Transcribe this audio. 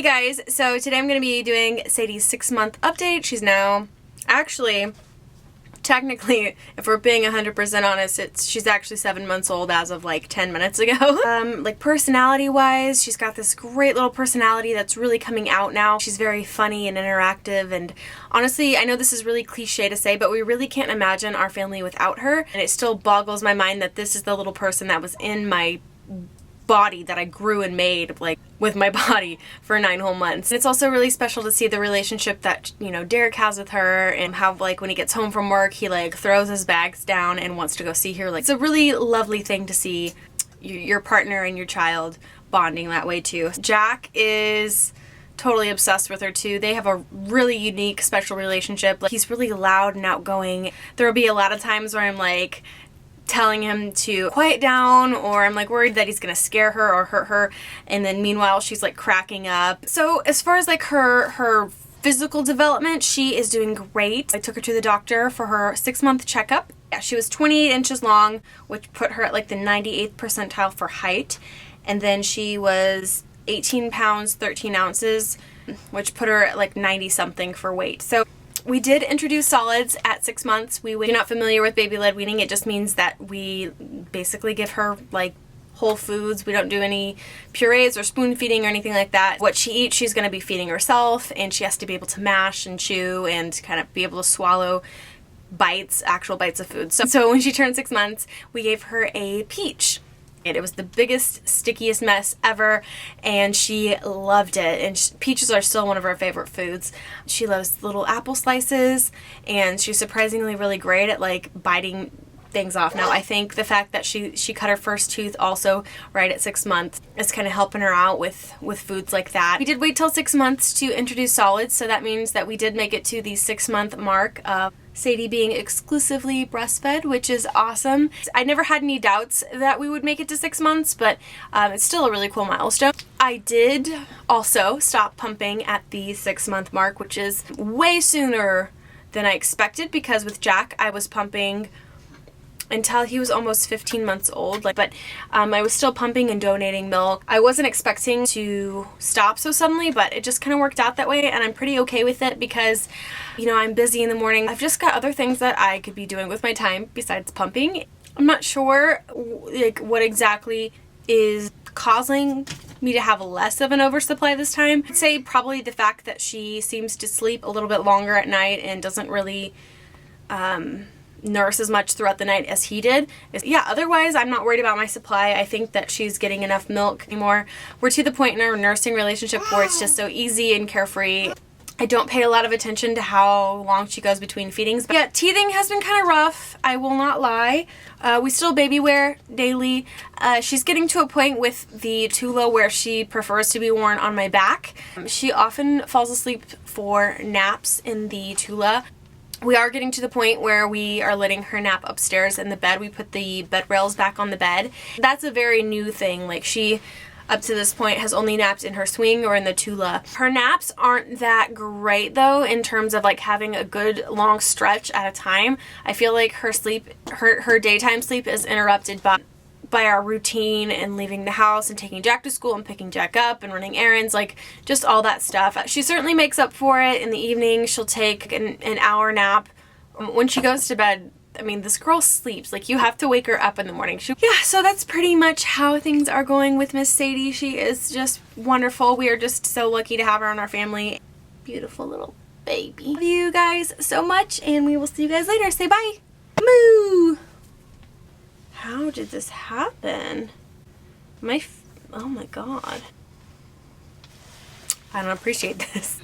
guys, so today I'm going to be doing Sadie's 6-month update. She's now, actually, technically, if we're being 100% honest, she's actually 7 months old as of like 10 minutes ago. Like personality-wise, she's got this great little personality that's really coming out now. She's very funny and interactive, and honestly, I know this is really cliche to say, but we really can't imagine our family without her, and it still boggles my mind that this is the little person that was in my body that I grew and made, like, with my body for 9 whole months. And it's also really special to see the relationship that, you know, Derek has with her, and how, like, when he gets home from work, he, like, throws his bags down and wants to go see her. Like, it's a really lovely thing to see your partner and your child bonding that way, too. Jack is totally obsessed with her, too. They have a really unique, special relationship. Like, he's really loud and outgoing. There will be a lot of times where I'm, like, telling him to quiet down, or I'm like worried that he's gonna scare her or hurt her, and then meanwhile she's like cracking up. So as far as like her physical development, she is doing great. I took her to the doctor for her 6-month checkup. Yeah, she was 28 inches long, which put her at like the 98th percentile for height, and then she was 18 pounds 13 ounces, which put her at like 90 something for weight. So we did introduce solids at 6 months. If you're not familiar with baby-led weaning, it just means that we basically give her like whole foods. We don't do any purees or spoon feeding or anything like that. What she eats, she's going to be feeding herself, and she has to be able to mash and chew and kind of be able to swallow bites, actual bites of food. So when she turned 6 months, we gave her a peach. It was the biggest, stickiest mess ever, and she loved it. And peaches are still one of her favorite foods. She loves little apple slices, and she's surprisingly really great at like biting things off. Now, I think the fact that she cut her first tooth also right at 6 months is kind of helping her out with foods like that. We did wait till 6 months to introduce solids, so that means that we did make it to the 6-month mark of Sadie being exclusively breastfed, which is awesome. I never had any doubts that we would make it to 6 months, but it's still a really cool milestone. I did also stop pumping at the 6-month mark, which is way sooner than I expected, because with Jack I was pumping until he was almost 15 months old, but I was still pumping and donating milk. I wasn't expecting to stop so suddenly, but it just kind of worked out that way, and I'm pretty okay with it because, you know, I'm busy in the morning. I've just got other things that I could be doing with my time besides pumping. I'm not sure like what exactly is causing me to have less of an oversupply this time. I'd say probably the fact that she seems to sleep a little bit longer at night and doesn't really nurse as much throughout the night as he did. Yeah, otherwise I'm not worried about my supply. I think that she's getting enough milk anymore. We're to the point in our nursing relationship where it's just so easy and carefree. I don't pay a lot of attention to how long she goes between feedings. But yeah, teething has been kind of rough, I will not lie. We still baby wear daily. She's getting to a point with the Tula where she prefers to be worn on my back. She often falls asleep for naps in the Tula. We are getting to the point where we are letting her nap upstairs in the bed. We put the bed rails back on the bed. That's a very new thing. Like, she, up to this point, has only napped in her swing or in the Tula. Her naps aren't that great, though, in terms of, like, having a good long stretch at a time. I feel like her sleep, her daytime sleep is interrupted by our routine and leaving the house and taking Jack to school and picking Jack up and running errands, like just all that stuff. She certainly makes up for it in the evening. She'll take an hour nap. When she goes to bed, I mean, this girl sleeps. Like, you have to wake her up in the morning. Yeah, so that's pretty much how things are going with Miss Sadie. She is just wonderful. We are just so lucky to have her in our family. Beautiful little baby. Love you guys so much, and we will see you guys later. Say bye. Moo! How did this happen? Oh my god. I don't appreciate this.